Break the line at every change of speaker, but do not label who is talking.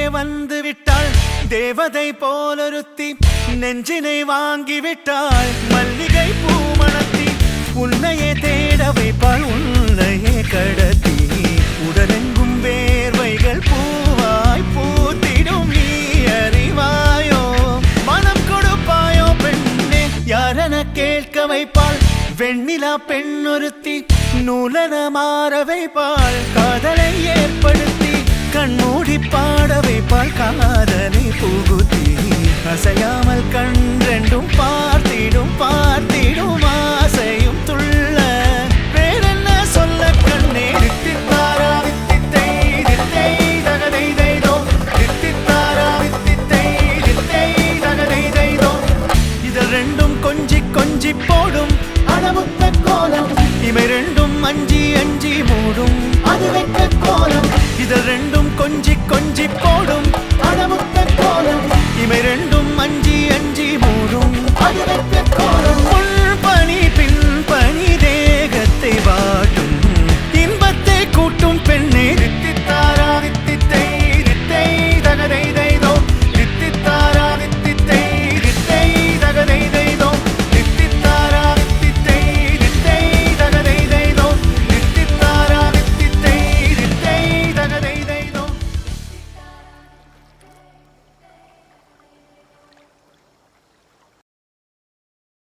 வந்து விட்டாள் தேவதை போலொருத்தி நெஞ்சினை வாங்கி விட்டாள் மல்லிகை பூமணத்தி உன்னையே தேட வைப்பாள் உன்னையே கடத்தி உடலெங்கும் வேர்வைகள் பூவாய் பூத்திடும் நீ அறிவாயோ மனம் கொடுப்பாயோ பெண்ணே யாரென கேட்க வைப்பாள் வெண்ணிலா பெண்ணொருத்தி நூலன மாற வைப்பாள் காதலை ஏற்படுத்தி கண்மூடி பாட வைப்பாள் காதலை புகுத்தி அசையாம